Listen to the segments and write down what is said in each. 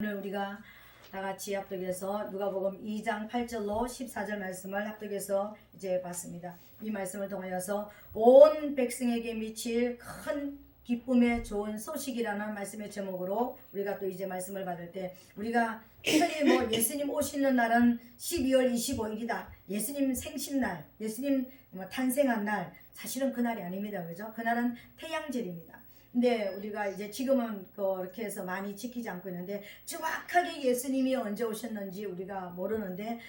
오늘 우리가 다 같이 합독해서 누가복음 2장 8절로 14절 말씀을 합독해서 이제 봤습니다. 이 말씀을 통하여서 온 백성에게 미칠 큰 기쁨의 좋은 소식이라는 말씀의 제목으로 우리가 또 이제 말씀을 받을 때 우리가 특별히 예수님 오시는 날은 12월 25일이다. 예수님 생신날, 예수님 탄생한 날, 사실은 그날이 아닙니다. 그죠? 그날은 태양절입니다. 근데 우리가 이제 지금은 그렇게 해서 많이 지키지 않고 있는데 정확하게 예수님이 언제 오셨는지 우리가 모르는데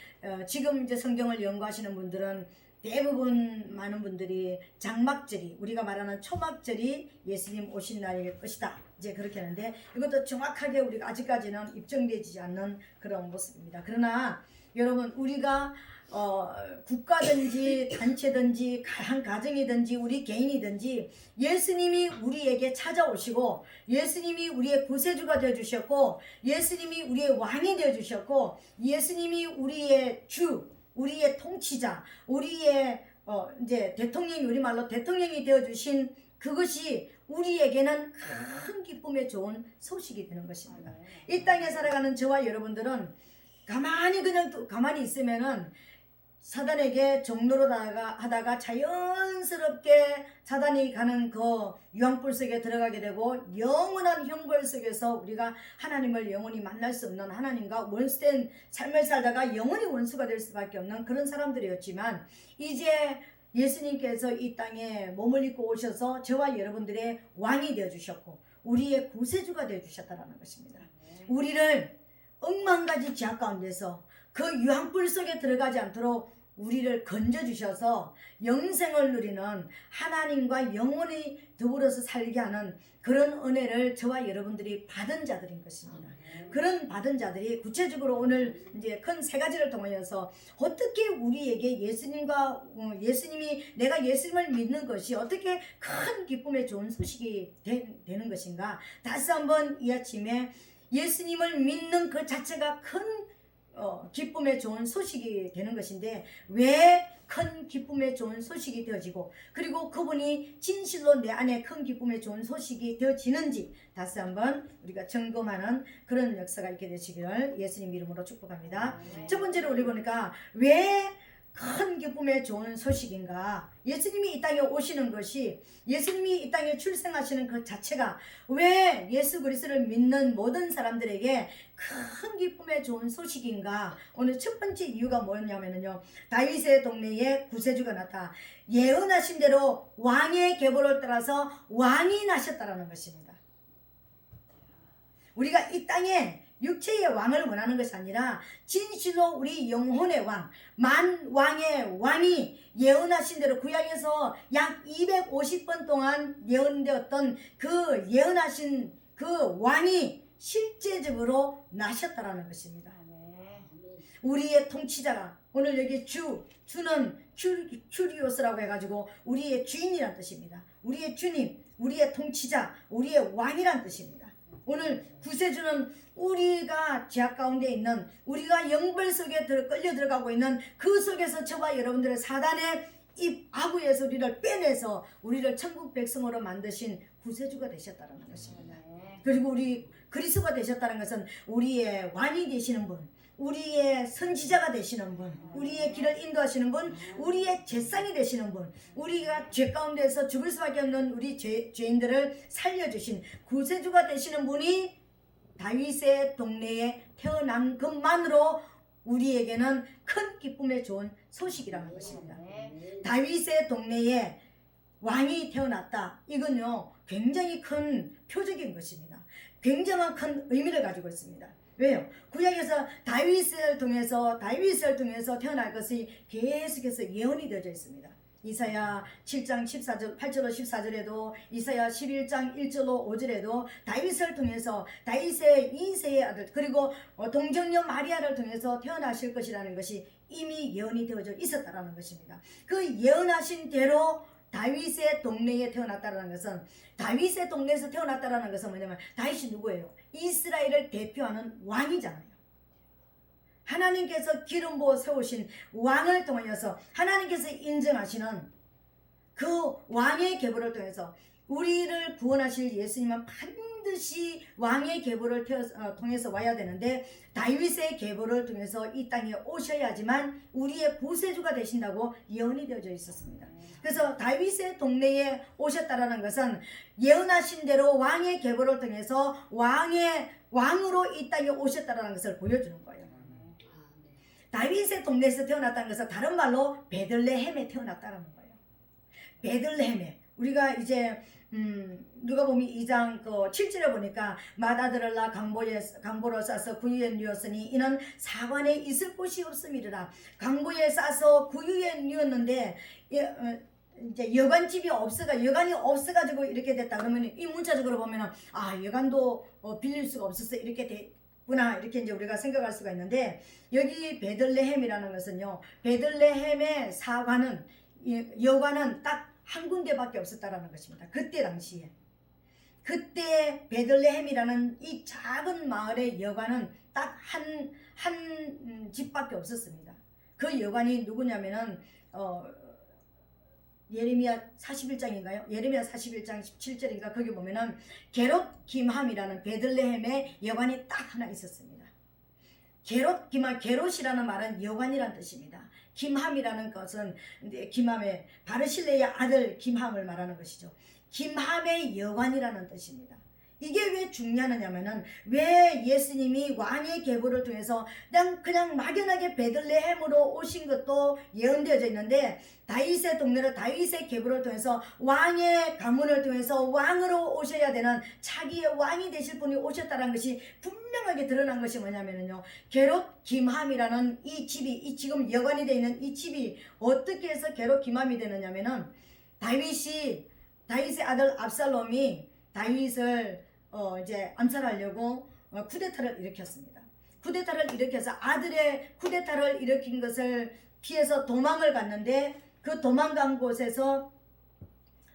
지금 이제 성경을 연구하시는 분들은 대부분 많은 분들이 장막절이 우리가 말하는 초막절이 예수님 오신 날일 것이다. 이제 그렇게 하는데 이것도 정확하게 우리가 아직까지는 입증되지 않는 그런 모습입니다. 그러나 여러분 우리가 국가든지 단체든지 한 가정이든지 우리 개인이든지 예수님이 우리에게 찾아오시고 예수님이 우리의 구세주가 되어주셨고 예수님이 우리의 왕이 되어주셨고 예수님이 우리의 주 우리의 통치자 우리의 이제 대통령이 우리말로 대통령이 되어주신 그것이 우리에게는 큰 기쁨의 좋은 소식이 되는 것입니다. 이 땅에 살아가는 저와 여러분들은 가만히 있으면은 사단에게 종로로 하다가 자연스럽게 사단이 가는 그 유황불 속에 들어가게 되고 영원한 형벌 속에서 우리가 하나님을 영원히 만날 수 없는 하나님과 원수된 삶을 살다가 영원히 원수가 될 수밖에 없는 그런 사람들이었지만 이제 예수님께서 이 땅에 몸을 입고 오셔서 저와 여러분들의 왕이 되어주셨고 우리의 구세주가 되어주셨다는 것입니다. 우리를 억만가지 죄악 가운데서 그 유황불 속에 들어가지 않도록 우리를 건져주셔서 영생을 누리는 하나님과 영원히 더불어서 살게 하는 그런 은혜를 저와 여러분들이 받은 자들인 것입니다. 그런 받은 자들이 구체적으로 오늘 이제 큰 세 가지를 통하여서 어떻게 우리에게 예수님이 내가 예수님을 믿는 것이 어떻게 큰 기쁨의 좋은 소식이 되는 것인가 다시 한번 이 아침에 예수님을 믿는 그 자체가 큰 기쁨의 좋은 소식이 되는 것인데 왜 큰 기쁨의 좋은 소식이 되어지고 그리고 그분이 진실로 내 안에 큰 기쁨의 좋은 소식이 되어지는지 다시 한번 우리가 점검하는 그런 역사가 있게 되시기를 예수님 이름으로 축복합니다. 첫 번째로 우리 보니까 왜 큰 기쁨의 좋은 소식인가 예수님이 이 땅에 오시는 것이 예수님이 이 땅에 출생하시는 그 자체가 왜 예수 그리스도를 믿는 모든 사람들에게 큰 기쁨의 좋은 소식인가 오늘 첫 번째 이유가 뭐였냐면요 다윗의 동네에 구세주가 나타 예언하신 대로 왕의 계보를 따라서 왕이 나셨다라는 것입니다. 우리가 이 땅에 육체의 왕을 원하는 것이 아니라 진실로 우리 영혼의 왕 만왕의 왕이 예언하신 대로 구약에서 약 250번 동안 예언되었던 그 예언하신 그 왕이 실제적으로 나셨다라는 것입니다. 우리의 통치자가 오늘 여기 주는 큐리오스라고 해가지고 우리의 주인이란 뜻입니다. 우리의 주님, 우리의 통치자, 우리의 왕이란 뜻입니다. 오늘 구세주는 우리가 죄악 가운데 있는 우리가 영벌 속에 끌려 들어가고 있는 그 속에서 저와 여러분들의 사단의 입 아구에서 우리를 빼내서 우리를 천국 백성으로 만드신 구세주가 되셨다는 것입니다. 그리고 우리 그리스도가 되셨다는 것은 우리의 왕이 되시는 분 우리의 선지자가 되시는 분 우리의 길을 인도하시는 분 우리의 제상이 되시는 분 우리가 죄 가운데서 죽을 수밖에 없는 우리 죄인들을 살려주신 구세주가 되시는 분이 다윗의 동네에 태어난 것만으로 우리에게는 큰 기쁨의 좋은 소식이라는 것입니다. 다윗의 동네에 왕이 태어났다 이건요 굉장히 큰 표적인 것입니다. 굉장한 큰 의미를 가지고 있습니다. 왜요? 구약에서 다윗을 통해서 태어날 것이 계속해서 예언이 되어져 있습니다. 이사야 7장 14절 8절로 14절에도 이사야 11장 1절로 5절에도 다윗을 통해서 다윗의 2세의 아들 그리고 동정녀 마리아를 통해서 태어나실 것이라는 것이 이미 예언이 되어져 있었다라는 것입니다. 그 예언하신 대로 다윗의 동네에 태어났다라는 것은 다윗의 동네에서 태어났다라는 것은 뭐냐면 다윗이 누구예요? 이스라엘을 대표하는 왕이잖아요. 하나님께서 기름 부어 세우신 왕을 통하여서 하나님께서 인정하시는 그 왕의 계보를 통해서 우리를 구원하실 예수님은 반드시 반드시 왕의 계보를 통해서 와야 되는데 다윗의 계보를 통해서 이 땅에 오셔야지만 우리의 구세주가 되신다고 예언이 되어져 있었습니다. 그래서 다윗의 동네에 오셨다라는 것은 예언하신 대로 왕의 계보를 통해서 왕으로 이 땅에 오셨다라는 것을 보여주는 거예요. 다윗의 동네에서 태어났다는 것은 다른 말로 베들레헴에 태어났다는 거예요. 베들레헴에 우리가 이제 누가복음 2장 그 7절에 보니까 맏아들을 낳아 강보로 싸서 구유에 누웠으니 이는 사관에 있을 곳이 없음이라. 강보에 싸서 구유에 누웠는데 이제 여관집이 여관이 없어가지고 이렇게 됐다. 그러면 이 문자적으로 보면은 여관도 빌릴 수가 없었어 이렇게 됐구나 이렇게 이제 우리가 생각할 수가 있는데 여기 베들레헴이라는 것은요 베들레헴의 사관은 여관은 딱 한 군데밖에 없었다라는 것입니다. 그때 당시에 그때 베들레헴이라는 이 작은 마을의 여관은 딱 한 집밖에 없었습니다. 그 여관이 누구냐면은 예레미야 41장인가요? 예레미야 41장 17절인가 거기 보면은 게롯 김함이라는 베들레헴의 여관이 딱 하나 있었습니다. 게롯 김함, 게롯이라는 말은 여관이라는 뜻입니다. 김함이라는 것은 김함의 바르실레의 아들 김함을 말하는 것이죠. 김함의 여관이라는 뜻입니다. 이게 왜 중요하냐면은 왜 예수님이 왕의 계보를 통해서 그냥 막연하게 베들레헴으로 오신 것도 예언되어져 있는데 다윗의 동네로 다윗의 계보를 통해서 왕의 가문을 통해서 왕으로 오셔야 되는 차기의 왕이 되실 분이 오셨다는 것이 분명하게 드러난 것이 뭐냐면요 게롯 김함이라는 이 집이 이 지금 여관이 되어 있는 이 집이 어떻게 해서 게롯 김함이 되느냐면은 다윗의 아들 압살롬이 다윗을 이제 암살하려고 쿠데타를 일으켰습니다. 쿠데타를 일으켜서 아들의 쿠데타를 일으킨 것을 피해서 도망을 갔는데 그 도망간 곳에서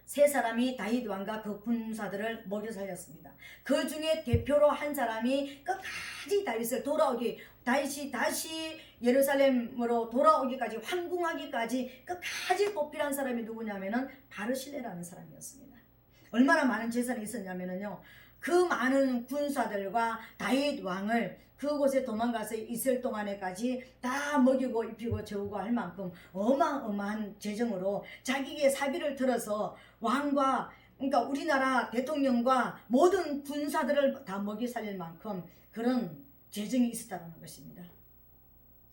세 사람이 다윗 왕과 그 군사들을 먹여 살렸습니다. 그 중에 대표로 한 사람이 끝까지 다윗이 다시 예루살렘으로 돌아오기까지 황궁하기까지 끝까지 보필한 사람이 누구냐면은 바르실레라는 사람이었습니다. 얼마나 많은 재산이 있었냐면요. 그 많은 군사들과 다윗 왕을 그곳에 도망가서 있을 동안에까지 다 먹이고 입히고 재우고 할 만큼 어마어마한 재정으로 자기의 사비를 들어서 왕과 그러니까 우리나라 대통령과 모든 군사들을 다 먹이 살릴 만큼 그런 재정이 있었다는 것입니다.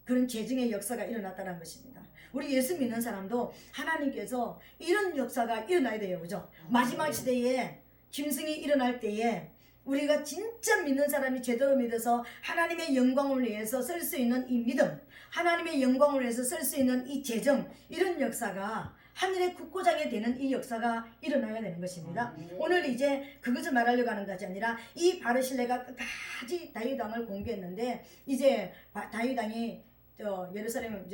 그런 재정의 역사가 일어났다는 것입니다. 우리 예수 믿는 사람도 하나님께서 이런 역사가 일어나야 돼요. 그죠? 마지막 시대에 짐승이 일어날 때에 우리가 진짜 믿는 사람이 제대로 믿어서 하나님의 영광을 위해서 쓸 수 있는 이 믿음, 하나님의 영광을 위해서 쓸 수 있는 이 재정, 이런 역사가 하늘의 국고장에 되는 이 역사가 일어나야 되는 것입니다. 오늘 이제 그것을 말하려고 하는 것이 아니라 이 바르실레가 끝까지 다윗 왕을 공개했는데 이제 다윗 왕이 예루살렘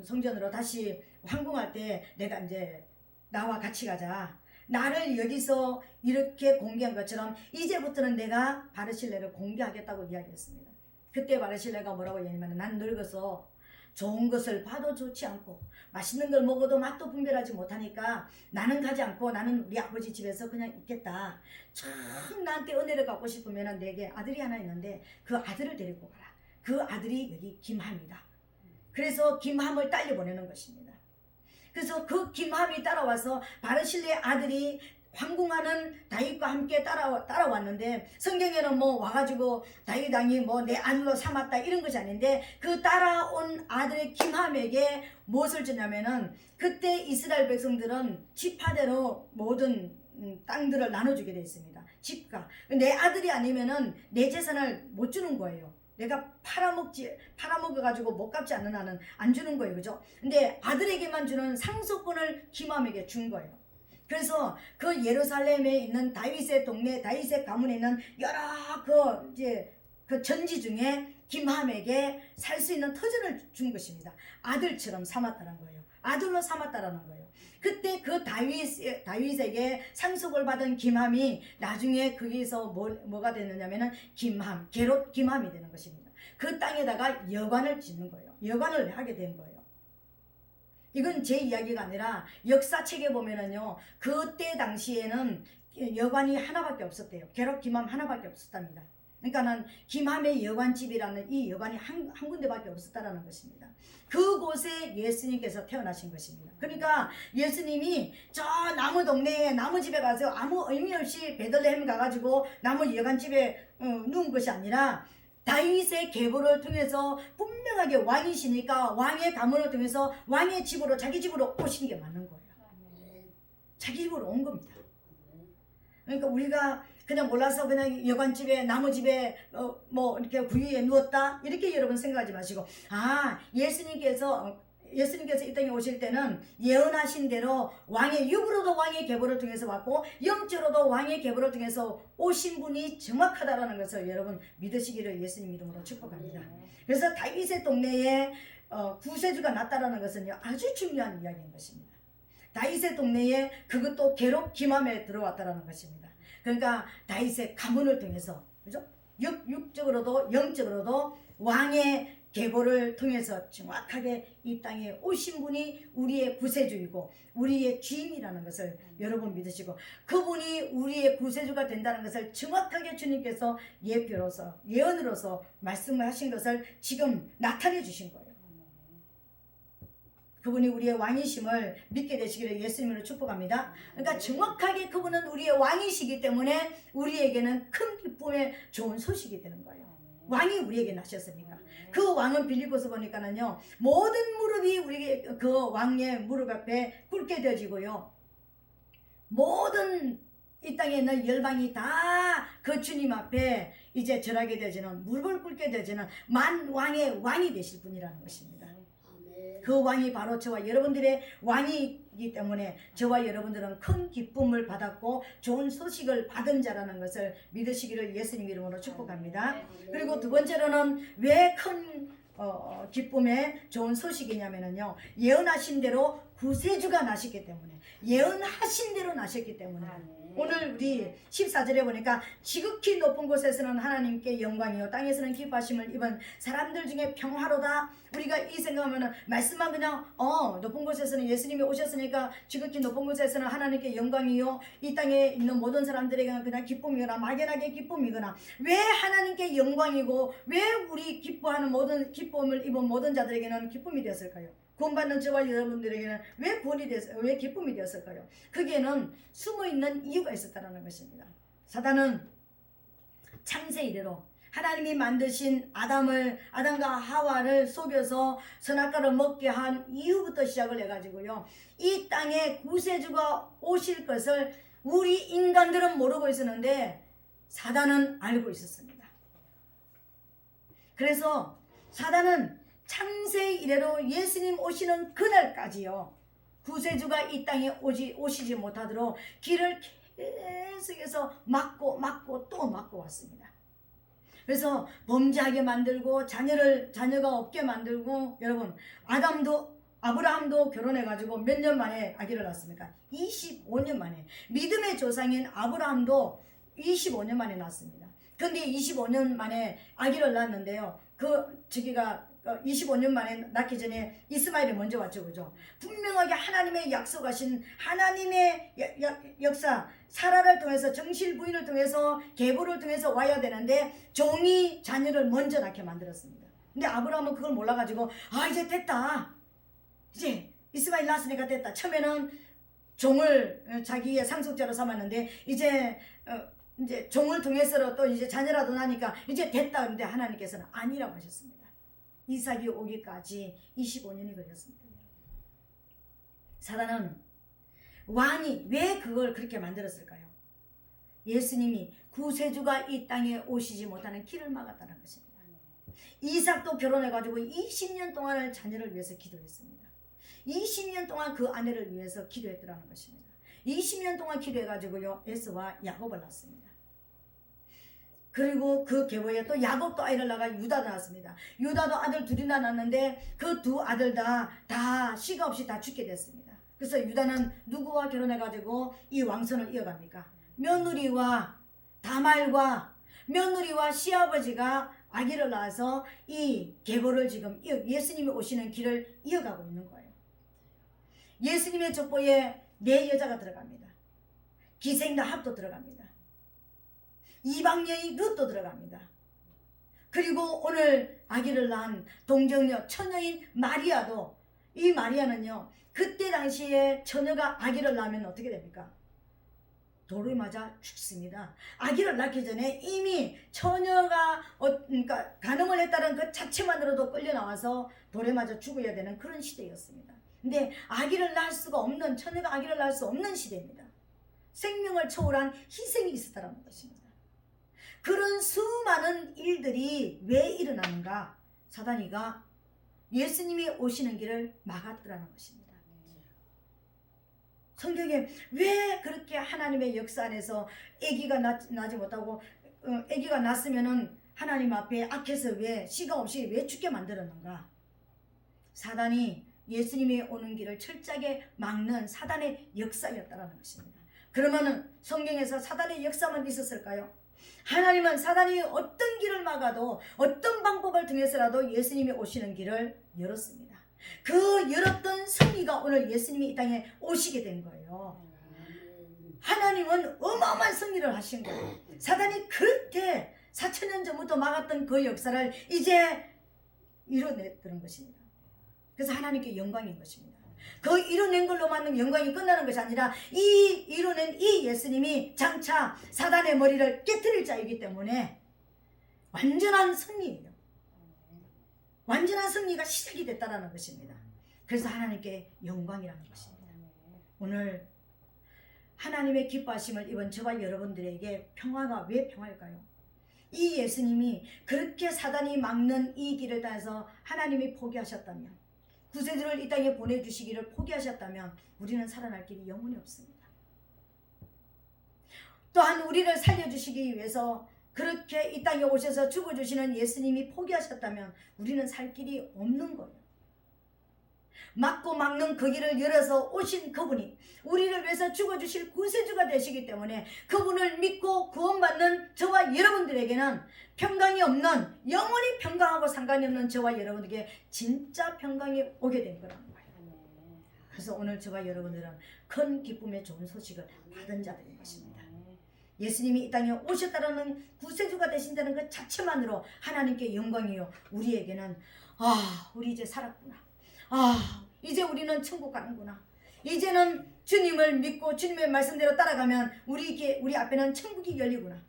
성전으로 다시 황궁할 때 내가 이제 나와 같이 가자. 나를 여기서 이렇게 공개한 것처럼 이제부터는 내가 바르실레를 공개하겠다고 이야기했습니다. 그때 바르실레가 뭐라고 얘기하면 난 늙어서 좋은 것을 봐도 좋지 않고 맛있는 걸 먹어도 맛도 분별하지 못하니까 나는 가지 않고 나는 우리 아버지 집에서 그냥 있겠다. 참 나한테 은혜를 갖고 싶으면 내게 아들이 하나 있는데 그 아들을 데리고 가라. 그 아들이 여기 김함이다. 그래서 김함을 딸려 보내는 것입니다. 그래서 그 김함이 따라와서 바르실레의 아들이 황궁하는 다윗과 함께 따라왔는데 성경에는 뭐 와가지고 다윗 왕이 뭐 내 아들로 삼았다 이런 것이 아닌데 그 따라온 아들의 김함에게 무엇을 주냐면은 그때 이스라엘 백성들은 지파대로 모든 땅들을 나눠주게 되어 있습니다. 집가 내 아들이 아니면은 내 재산을 못 주는 거예요. 내가 팔아먹어가지고 못 갚지 않는 한은 안 주는 거예요. 그죠? 근데 아들에게만 주는 상속권을 김함에게 준 거예요. 그래서 그 예루살렘에 있는 다윗의 동네, 다윗의 가문에 있는 여러 그 전지 중에 김함에게 살 수 있는 터전을 준 것입니다. 아들처럼 삼았다는 거예요. 아들로 삼았다라는 거예요. 그때 그 다윗에게 상속을 받은 김함이 나중에 거기서 뭐가 되느냐면은 김함, 게롯 김함이 되는 것입니다. 그 땅에다가 여관을 짓는 거예요. 여관을 하게 된 거예요. 이건 제 이야기가 아니라 역사책에 보면은요, 그때 당시에는 여관이 하나밖에 없었대요. 계록 김함 하나밖에 없었답니다. 그러니까는 김함의 여관집이라는 이 여관이 한 군데밖에 없었다라는 것입니다. 그곳에 예수님께서 태어나신 것입니다. 그러니까 예수님이 저 나무 동네에 나무 집에 가서 아무 의미 없이 베들레헴 가가지고 나무 여관집에 누운 것이 아니라 다윗의 계보를 통해서 분명하게 왕이시니까 왕의 가문을 통해서 왕의 집으로 자기 집으로 오시는 게 맞는 거예요. 자기 집으로 온 겁니다. 그러니까 우리가 그냥 몰라서 그냥 여관집에 나무집에 뭐 이렇게 구유에 누웠다 이렇게 여러분 생각하지 마시고 예수님께서 이 땅에 오실 때는 예언하신 대로 왕의 육으로도 왕의 계보를 통해서 왔고 영적으로도 왕의 계보를 통해서 오신 분이 정확하다라는 것을 여러분 믿으시기를 예수님 이름으로 축복합니다. 그래서 다윗의 동네에 구세주가 났다라는 것은요 아주 중요한 이야기인 것입니다. 다윗의 동네에 그것도 계록 김함에 들어왔다라는 것입니다. 그러니까 다윗의 가문을 통해서 그죠? 육적으로도 영적으로도 왕의 계보를 통해서 정확하게 이 땅에 오신 분이 우리의 구세주이고 우리의 주인이라는 것을 여러분 믿으시고 그분이 우리의 구세주가 된다는 것을 정확하게 주님께서 예표로서 예언으로서 말씀을 하신 것을 지금 나타내 주신 거예요. 그분이 우리의 왕이심을 믿게 되시기를 예수님으로 축복합니다. 그러니까 정확하게 그분은 우리의 왕이시기 때문에 우리에게는 큰 기쁨의 좋은 소식이 되는 거예요. 왕이 우리에게 나셨으니까. 그 왕은 빌립보서 보니까는요 모든 무릎이 우리 그 왕의 무릎 앞에 꿇게 되어지고요 모든 이 땅에 있는 열방이 다 그 주님 앞에 이제 절하게 되어지는 무릎을 꿇게 되어지는 만왕의 왕이 되실 분이라는 것입니다. 그 왕이 바로 저와 여러분들의 왕이기 때문에 저와 여러분들은 큰 기쁨을 받았고 좋은 소식을 받은 자라는 것을 믿으시기를 예수님 이름으로 축복합니다. 그리고 두 번째로는 왜 큰 기쁨의 좋은 소식이냐면요 예언하신 대로 구세주가 나셨기 때문에 예언하신 대로 나셨기 때문에 오늘 우리 14절에 보니까 지극히 높은 곳에서는 하나님께 영광이요 땅에서는 기뻐하심을 입은 사람들 중에 평화로다. 우리가 이 생각하면 말씀만 그냥 높은 곳에서는 예수님이 오셨으니까 지극히 높은 곳에서는 하나님께 영광이요 이 땅에 있는 모든 사람들에게는 그냥 기쁨이거나 막연하게 기쁨이거나 왜 하나님께 영광이고 왜 우리 기뻐하는 모든 기쁨을 입은 모든 자들에게는 기쁨이 되었을까요? 구원받는 저와 여러분들에게는 왜 기쁨이 되었을까요? 거기에는 숨어있는 이유가 있었다는 것입니다. 사단은 창세 이래로 하나님이 만드신 아담과 하와를 속여서 선악과를 먹게 한 이후부터 시작을 해가지고요 이 땅에 구세주가 오실 것을 우리 인간들은 모르고 있었는데 사단은 알고 있었습니다. 그래서 사단은 창세 이래로 예수님 오시는 그날까지요 구세주가 이 땅에 오시지 못하도록 길을 계속해서 막고 또 막고 왔습니다. 그래서 범죄하게 만들고 자녀가 없게 만들고 여러분 아브라함도 결혼해가지고 몇 년 만에 아기를 낳았습니까? 25년 만에. 믿음의 조상인 아브라함도 25년 만에 낳았습니다. 근데 25년 만에 아기를 낳았는데요. 25년 만에 낳기 전에 이스마엘이 먼저 왔죠. 그죠? 분명하게 하나님의 약속하신 하나님의 역사 사라를 통해서 정실 부인을 통해서 계보를 통해서 와야 되는데 종이 자녀를 먼저 낳게 만들었습니다. 근데 아브라함은 그걸 몰라가지고 이제 됐다. 이제 이스마엘 낳았으니까 됐다. 처음에는 종을 자기의 상속자로 삼았는데 이제 종을 통해서 또 이제 자녀라도 나니까 이제 됐다. 그런데 하나님께서는 아니라고 하셨습니다. 이삭이 오기까지 25년이 걸렸습니다. 사단은 왕이 왜 그걸 그렇게 만들었을까요? 예수님이 구세주가 이 땅에 오시지 못하는 길을 막았다는 것입니다. 이삭도 결혼해가지고 20년 동안을 자녀를 위해서 기도했습니다. 20년 동안 그 아내를 위해서 기도했더라는 것입니다. 20년 동안 기도해가지고요 에서와 야곱을 낳았습니다. 그리고 그 계보에 또 야곱도 아이를 낳아 유다도 낳았습니다. 유다도 아들 둘이나 낳았는데 그 두 아들 다 시가 없이 다 죽게 됐습니다. 그래서 유다는 누구와 결혼해가지고 이 왕선을 이어갑니까? 며느리와 다말과 며느리와 시아버지가 아기를 낳아서 이 계보를 지금 예수님이 오시는 길을 이어가고 있는 거예요. 예수님의 족보에 4 여자가 들어갑니다. 기생 라합도 들어갑니다. 이방 여인 룻도 들어갑니다. 그리고 오늘 아기를 낳은 동정녀 처녀인 마리아도, 이 마리아는요 그때 당시에 처녀가 아기를 낳으면 어떻게 됩니까? 돌에 맞아 죽습니다. 아기를 낳기 전에 이미 처녀가 그러니까 간음을 했다는 그 자체만으로도 끌려 나와서 돌에 맞아 죽어야 되는 그런 시대였습니다. 근데 아기를 낳을 수가 없는, 처녀가 아기를 낳을 수 없는 시대입니다. 생명을 초월한 희생이 있었다는 것입니다. 그런 수많은 일들이 왜 일어나는가? 사단이가 예수님이 오시는 길을 막았더라는 것입니다. 성경에 왜 그렇게 하나님의 역사 안에서 아기가 나지 못하고 아기가 났으면은 하나님 앞에 악해서 왜 시가 없이 왜 죽게 만들었는가? 사단이 예수님이 오는 길을 철저하게 막는 사단의 역사였다라는 것입니다. 그러면은 성경에서 사단의 역사만 있었을까요? 하나님은 사단이 어떤 길을 막아도 어떤 방법을 통해서라도 예수님이 오시는 길을 열었습니다. 그 열었던 승리가 오늘 예수님이 이 땅에 오시게 된 거예요. 하나님은 어마어마한 승리를 하신 거예요. 사단이 그렇게 4,000년 전부터 막았던 그 역사를 이제 이뤄냈던 것입니다. 그래서 하나님께 영광인 것입니다. 그 이뤄낸 걸로만 영광이 끝나는 것이 아니라 이 이뤄낸 이 예수님이 장차 사단의 머리를 깨트릴 자이기 때문에 완전한 승리예요. 완전한 승리가 시작이 됐다는 것입니다. 그래서 하나님께 영광이라는 것입니다. 오늘 하나님의 기뻐하심을 입은 저와 여러분들에게 평화가 왜 평화일까요? 이 예수님이 그렇게 사단이 막는 이 길을 따라서 하나님이 포기하셨다면, 구세주를 이 땅에 보내주시기를 포기하셨다면 우리는 살아날 길이 영원히 없습니다. 또한 우리를 살려주시기 위해서 그렇게 이 땅에 오셔서 죽어주시는 예수님이 포기하셨다면 우리는 살 길이 없는 거예요. 막고 막는 그 길을 열어서 오신 그분이 우리를 위해서 죽어주실 구세주가 되시기 때문에 그분을 믿고 구원받는 저와 여러분들에게는 평강이 없는, 영원히 평강하고 상관이 없는 저와 여러분에게 진짜 평강이 오게 된 거라는 거예요. 그래서 오늘 저와 여러분들은 큰 기쁨의 좋은 소식을 받은 자들인 것입니다. 예수님이 이 땅에 오셨다는, 구세주가 되신다는 것 자체만으로 하나님께 영광이요, 우리에게는 우리 이제 살았구나, 이제 우리는 천국 가는구나, 이제는 주님을 믿고 주님의 말씀대로 따라가면 우리 앞에는 천국이 열리구나.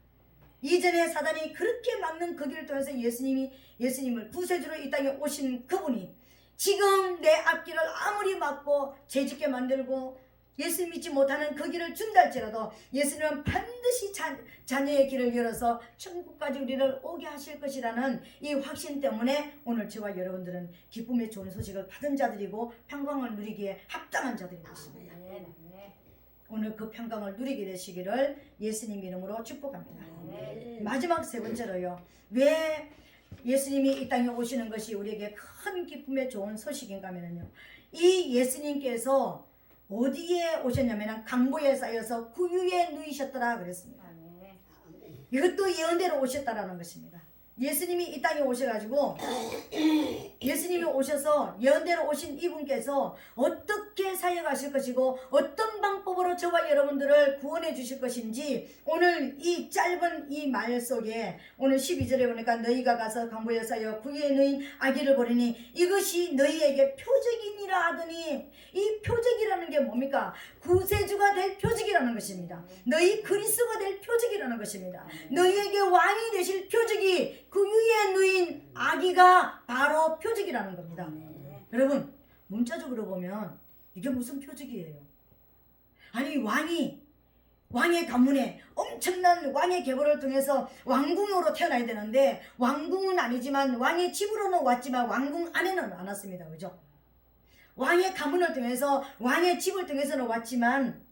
이전에 사단이 그렇게 막는 그 길을 통해서 예수님을 구세주로 이 땅에 오신 그분이 지금 내 앞길을 아무리 막고 죄짓게 만들고 예수 믿지 못하는 그 길을 준다 할지라도 예수님은 반드시 자녀의 길을 열어서 천국까지 우리를 오게 하실 것이라는 이 확신 때문에 오늘 저와 여러분들은 기쁨의 좋은 소식을 받은 자들이고 평강을 누리기에 합당한 자들인 것입니다. 오늘 그 평강을 누리게 되시기를 예수님 이름으로 축복합니다. 마지막 세 번째로요, 왜 예수님이 이 땅에 오시는 것이 우리에게 큰 기쁨의 좋은 소식인가 하면요, 이 예수님께서 어디에 오셨냐면 강보에 쌓여서 구유에 누이셨더라 그랬습니다. 이것도 예언대로 오셨다라는 것입니다. 예수님이 이 땅에 오셔가지고 예수님이 오셔서 예언대로 오신 이분께서 어떻게 사역하실 것이고 어떤 방법으로 저와 여러분들을 구원해 주실 것인지 오늘 이 짧은 이 말 속에 오늘 12절에 보니까 너희가 가서 강보에 쌓여 구유에 누인 아기를 보리니 이것이 너희에게 표적이니라 하더니, 이 표적이라는 게 뭡니까? 구세주가 될 표적이라는 것입니다. 너희 그리스도가 될 표적이라는 것입니다. 너희에게 왕이 되실 표적이 구유에 누인 아기가 바로 표적이라는 겁니다. 여러분, 문자적으로 보면 이게 무슨 표적이에요? 아니, 왕의 가문에 엄청난 왕의 계보를 통해서 왕궁으로 태어나야 되는데 왕궁은 아니지만 왕의 집으로는 왔지만 왕궁 안에는 안 왔습니다. 그죠? 왕의 가문을 통해서 왕의 집을 통해서는 왔지만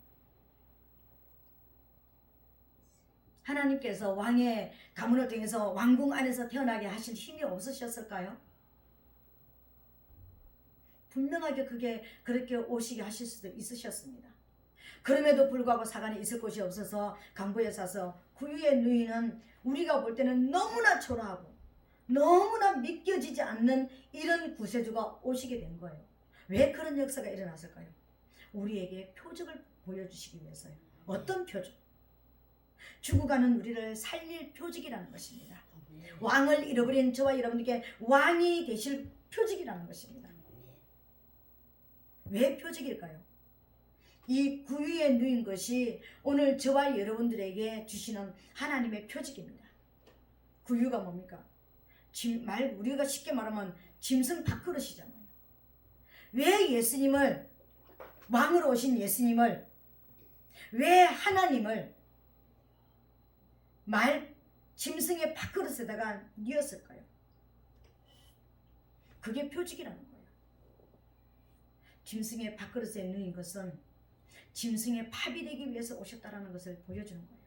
하나님께서 왕의 가문을 통해서 왕궁 안에서 태어나게 하실 힘이 없으셨을까요? 분명하게 그렇게 오시게 하실 수도 있으셨습니다. 그럼에도 불구하고 사간에 있을 곳이 없어서 강보에 사서 구유에 누이는 우리가 볼 때는 너무나 초라하고 너무나 믿겨지지 않는 이런 구세주가 오시게 된 거예요. 왜 그런 역사가 일어났을까요? 우리에게 표적을 보여주시기 위해서요. 어떤 표적? 죽어가는 우리를 살릴 표적이라는 것입니다. 왕을 잃어버린 저와 여러분들께 왕이 되실 표적이라는 것입니다. 왜 표적일까요? 이 구유에 누인 것이 오늘 저와 여러분들에게 주시는 하나님의 표적입니다. 구유가 뭡니까? 우리가 쉽게 말하면 짐승 밥그릇이잖아요. 왜 예수님을, 왕으로 오신 예수님을, 왜 하나님을 짐승의 밥그릇에다가 뉘었을까요? 그게 표적이라는 거예요. 짐승의 밥그릇에 누인 것은 짐승의 밥이 되기 위해서 오셨다라는 것을 보여주는 거예요.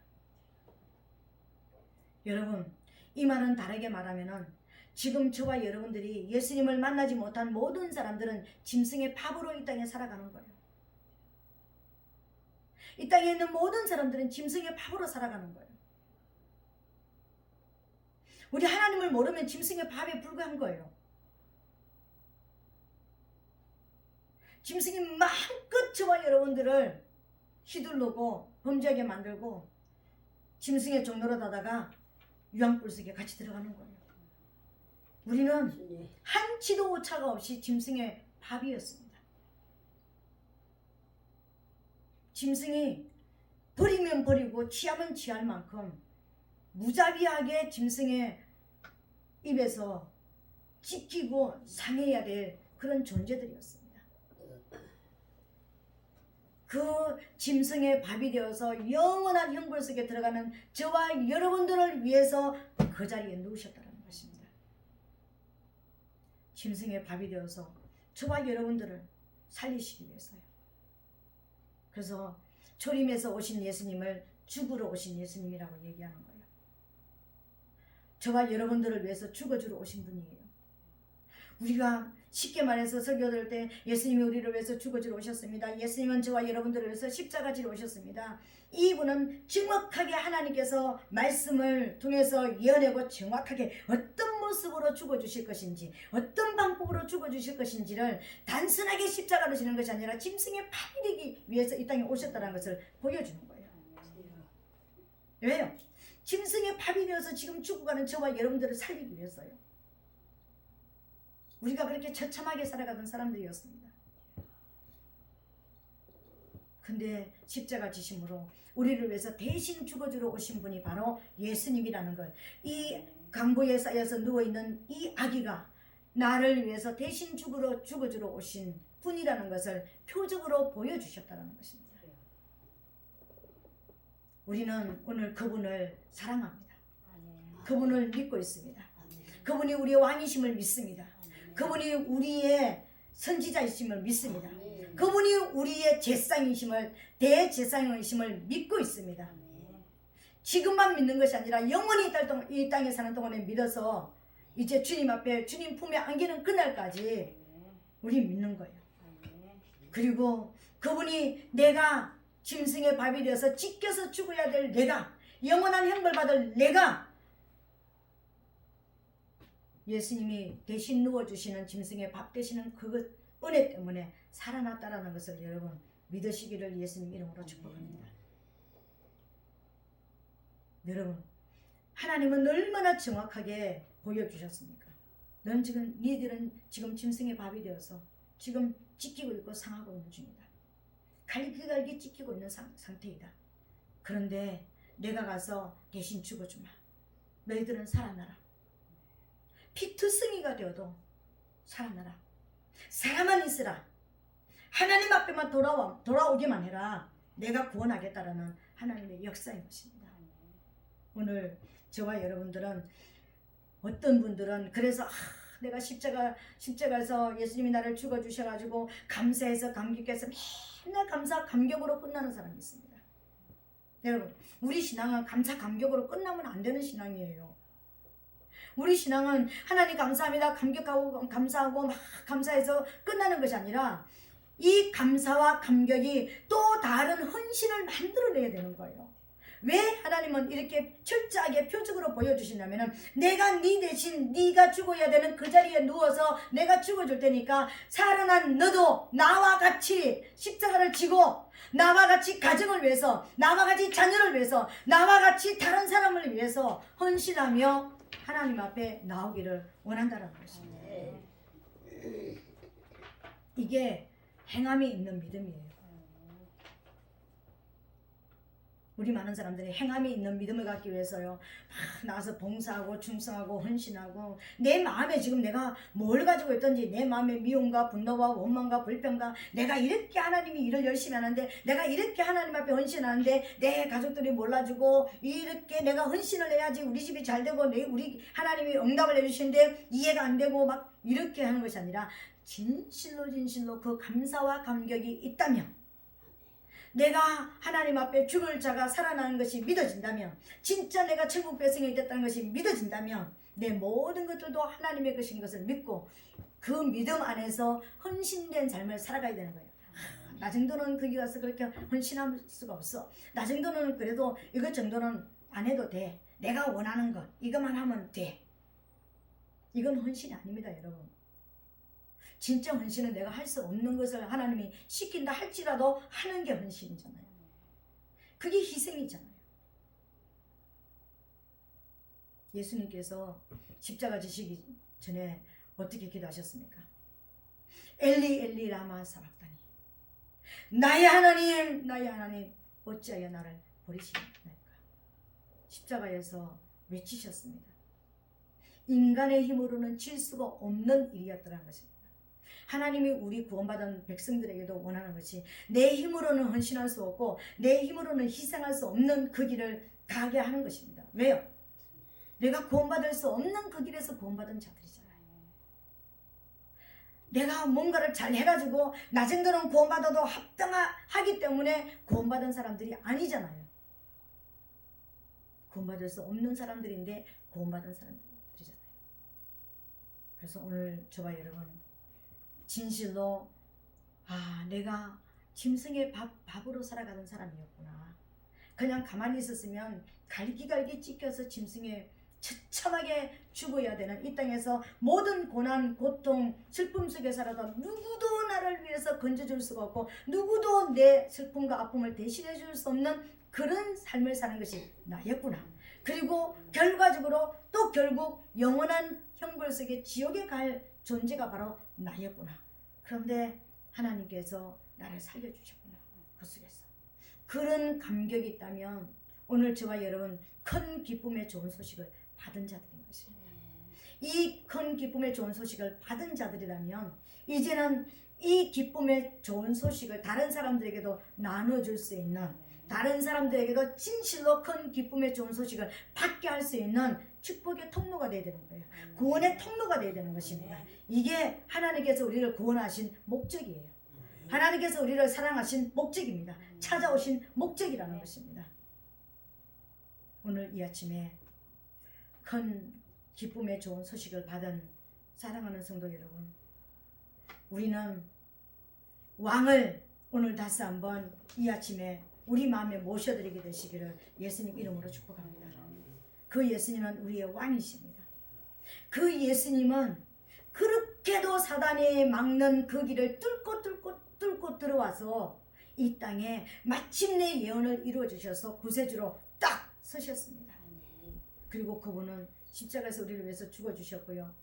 여러분, 이 말은 다르게 말하면은 지금 저와 여러분들이 예수님을 만나지 못한 모든 사람들은 짐승의 밥으로 이 땅에 살아가는 거예요. 이 땅에 있는 모든 사람들은 짐승의 밥으로 살아가는 거예요. 우리 하나님을 모르면 짐승의 밥에 불과한 거예요. 짐승이 마음껏 저와 여러분들을 휘둘르고 범죄하게 만들고 짐승의 종로로 다다가 유황불 속에 같이 들어가는 거예요. 우리는 한치도 오차가 없이 짐승의 밥이었습니다. 짐승이 버리면 버리고 취하면 취할 만큼 무자비하게 짐승의 입에서 찢기고 상해야 될 그런 존재들이었습니다. 그 짐승의 밥이 되어서 영원한 형벌 속에 들어가는 저와 여러분들을 위해서 그 자리에 누우셨다는 것입니다. 짐승의 밥이 되어서 저와 여러분들을 살리시기 위해서요. 그래서 초림에서 오신 예수님을 죽으러 오신 예수님이라고 얘기하는 거예요. 저와 여러분들을 위해서 죽어주러 오신 분이에요. 우리가 쉽게 말해서 설교 들을 때 예수님이 우리를 위해서 죽어주러 오셨습니다. 예수님은 저와 여러분들을 위해서 십자가 지러 오셨습니다. 이분은 정확하게 하나님께서 말씀을 통해서 예언하고 정확하게 어떤 모습으로 죽어주실 것인지, 어떤 방법으로 죽어주실 것인지를 단순하게 십자가로 지는 것이 아니라 짐승의 밥이 되기 위해서 이 땅에 오셨다는 것을 보여주는 거예요. 왜요? 짐승의 밥이 되어서 지금 죽어가는 저와 여러분들을 살리기 위해서요. 우리가 그렇게 처참하게 살아가던 사람들이었습니다. 근데 십자가 지심으로 우리를 위해서 대신 죽어주러 오신 분이 바로 예수님이라는 걸, 이 강보에 쌓여서 누워있는 이 아기가 나를 위해서 대신 죽어주러 오신 분이라는 것을 표적으로 보여주셨다는 것입니다. 우리는 오늘 그분을 사랑합니다. 그분을 믿고 있습니다. 그분이 우리의 왕이심을 믿습니다. 그분이 우리의 선지자이심을 믿습니다. 그분이 우리의 제사장이심을, 대제사장이심을 믿고 있습니다. 지금만 믿는 것이 아니라 영원히 이 땅에 사는 동안에 믿어서 이제 주님 앞에 주님 품에 안기는 그날까지 우리 믿는 거예요. 그리고 그분이 내가 짐승의 밥이 되어서 찢겨서 죽어야 될 내가, 영원한 형벌 받을 내가, 예수님이 대신 누워주시는 짐승의 밥 되시는 그 은혜 때문에 살아났다라는 것을 여러분 믿으시기를 예수님 이름으로 축복합니다. 여러분, 하나님은 얼마나 정확하게 보여주셨습니까? 니들은 지금 짐승의 밥이 되어서 지금 찢기고 있고 상하고 있는 중이다. 갈기갈기 찢기고 있는 상태이다. 그런데 내가 가서 대신 죽어주마. 너희들은 살아나라. 피투성이가 되어도 살아나라. 살아만 있으라. 하나님 앞에만 돌아오기만 해라. 내가 구원하겠다라는 하나님의 역사인 것입니다. 오늘 저와 여러분들은, 어떤 분들은 그래서 내가 십자가에서 예수님이 나를 죽어주셔가지고 감사해서 감격해서 맨날 감사 감격으로 끝나는 사람이 있습니다. 여러분, 우리 신앙은 감사 감격으로 끝나면 안 되는 신앙이에요. 우리 신앙은 하나님 감사합니다, 감격하고 감사하고 막 감사해서 끝나는 것이 아니라 이 감사와 감격이 또 다른 헌신을 만들어내야 되는 거예요. 왜 하나님은 이렇게 철저하게 표적으로 보여주시냐면은 내가 네 대신 네가 죽어야 되는 그 자리에 누워서 내가 죽어줄 테니까 살아난 너도 나와 같이 십자가를 지고 나와 같이 가정을 위해서, 나와 같이 자녀를 위해서, 나와 같이 다른 사람을 위해서 헌신하며 하나님 앞에 나오기를 원한다는 것입니다. 이게 행함이 있는 믿음이에요. 우리 많은 사람들이 행함이 있는 믿음을 갖기 위해서요, 막 나와서 봉사하고 충성하고 헌신하고, 내 마음에 지금 내가 뭘 가지고 있든지, 내 마음에 미움과 분노와 원망과 불평과, 내가 이렇게 하나님이 일을 열심히 하는데, 내가 이렇게 하나님 앞에 헌신하는데 내 가족들이 몰라주고, 이렇게 내가 헌신을 해야지 우리 집이 잘 되고 우리 하나님이 응답을 해주시는데 이해가 안 되고 막 이렇게 하는 것이 아니라, 진실로 그 감사와 감격이 있다면, 내가 하나님 앞에 죽을 자가 살아나는 것이 믿어진다면, 진짜 내가 천국 백성이 됐다는 것이 믿어진다면, 내 모든 것들도 하나님의 것인 것을 믿고 그 믿음 안에서 헌신된 삶을 살아가야 되는 거예요. 나 정도는 거기 가서 그렇게 헌신할 수가 없어. 나 정도는 그래도 이것 정도는 안 해도 돼. 내가 원하는 것 이것만 하면 돼. 이건 헌신이 아닙니다, 여러분. 진짜 헌신은 내가 할 수 없는 것을 하나님이 시킨다 할지라도 하는 게 헌신이잖아요. 그게 희생이잖아요. 예수님께서 십자가 지시기 전에 어떻게 기도하셨습니까? 엘리 엘리 라마 사박다니, 나의 하나님 어찌하여 나를 버리시나이까. 십자가에서 외치셨습니다. 인간의 힘으로는 칠 수가 없는 일이었더라는 것입니다. 하나님이 우리 구원받은 백성들에게도 원하는 것이, 내 힘으로는 헌신할 수 없고 내 힘으로는 희생할 수 없는 그 길을 가게 하는 것입니다. 왜요? 내가 구원받을 수 없는 그 길에서 구원받은 자들이잖아요. 내가 뭔가를 잘 해가지고 나 정도는 구원받아도 합당하기 때문에 구원받은 사람들이 아니잖아요. 구원받을 수 없는 사람들인데 구원받은 사람들이잖아요. 그래서 오늘 저와 여러분, 진실로 내가 짐승의 밥으로 살아가는 사람이었구나. 그냥 가만히 있었으면 갈기갈기 찢겨서 짐승에 처참하게 죽어야 되는 이 땅에서 모든 고난, 고통, 슬픔 속에 살아도 누구도 나를 위해서 건져줄 수가 없고 누구도 내 슬픔과 아픔을 대신해 줄 수 없는 그런 삶을 사는 것이 나였구나. 그리고 결과적으로 또 결국 영원한 형벌 속에 지옥에 갈 존재가 바로 나였구나. 그런데 하나님께서 나를 살려주셨구나. 그 속에서 그런 감격이 있다면 오늘 저와 여러분 큰 기쁨의 좋은 소식을 받은 자들인 것입니다. 이 큰 기쁨의 좋은 소식을 받은 자들이라면 이제는 이 기쁨의 좋은 소식을 다른 사람들에게도 나눠줄 수 있는, 다른 사람들에게도 진실로 큰 기쁨의 좋은 소식을 받게 할 수 있는 축복의 통로가 되어야 되는 거예요. 구원의 통로가 되어야 되는 것입니다. 이게 하나님께서 우리를 구원하신 목적이에요. 하나님께서 우리를 사랑하신 목적입니다. 찾아오신 목적이라는 것입니다. 오늘 이 아침에 큰 기쁨의 좋은 소식을 받은 사랑하는 성도 여러분, 우리는 왕을 오늘 다시 한번 이 아침에 우리 마음에 모셔드리게 되시기를 예수님 이름으로 축복합니다. 그 예수님은 우리의 왕이십니다. 그 예수님은 그렇게도 사단이 막는 그 길을 뚫고 들어와서 이 땅에 마침내 예언을 이루어 주셔서 구세주로 딱 서셨습니다. 그리고 그분은 십자가에서 우리를 위해서 죽어주셨고요,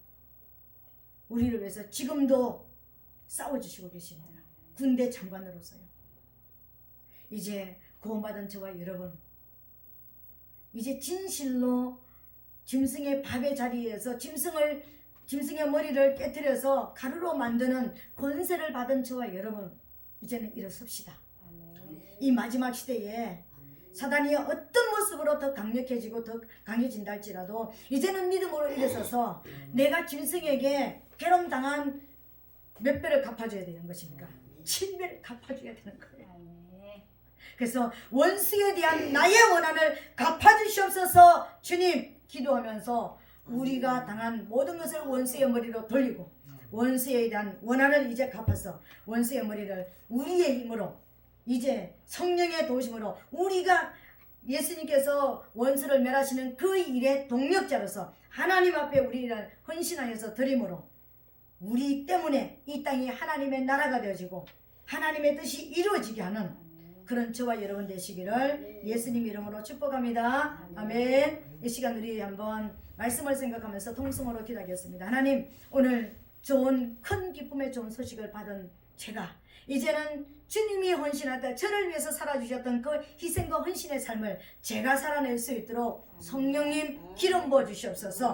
우리를 위해서 지금도 싸워주시고 계십니다. 군대 장관으로서요. 이제 구원받은 저와 여러분, 이제 진실로 짐승의 밥의 자리에서 짐승의 머리를 깨뜨려서 가루로 만드는 권세를 받은 저와 여러분, 이제는 일어섭시다. 이 마지막 시대에 사단이 어떤 모습으로 더 강력해지고 더 강해진다 할지라도 이제는 믿음으로 일어서서 내가 짐승에게 괴롭당한 몇 배를 갚아줘야 되는 것입니까? 7배를 갚아줘야 되는 거예요. 그래서 원수에 대한 나의 원한을 갚아주시옵소서 주님 기도하면서 우리가 당한 모든 것을 원수의 머리로 돌리고 원수에 대한 원한을 이제 갚아서 원수의 머리를 우리의 힘으로, 이제 성령의 도우심으로 우리가 예수님께서 원수를 멸하시는 그 일의 동력자로서 하나님 앞에 우리를 헌신하여서 드림으로 우리 때문에 이 땅이 하나님의 나라가 되어지고 하나님의 뜻이 이루어지게 하는 그런 저와 여러분 되시기를 예수님 이름으로 축복합니다. 아멘. 이 시간 우리 한번 말씀을 생각하면서 통성으로 기도하겠습니다. 하나님, 오늘 좋은 큰 기쁨의 좋은 소식을 받은 제가 이제는 주님이 헌신하다 저를 위해서 살아주셨던 그 희생과 헌신의 삶을 제가 살아낼 수 있도록 성령님 기름 부어 주시옵소서.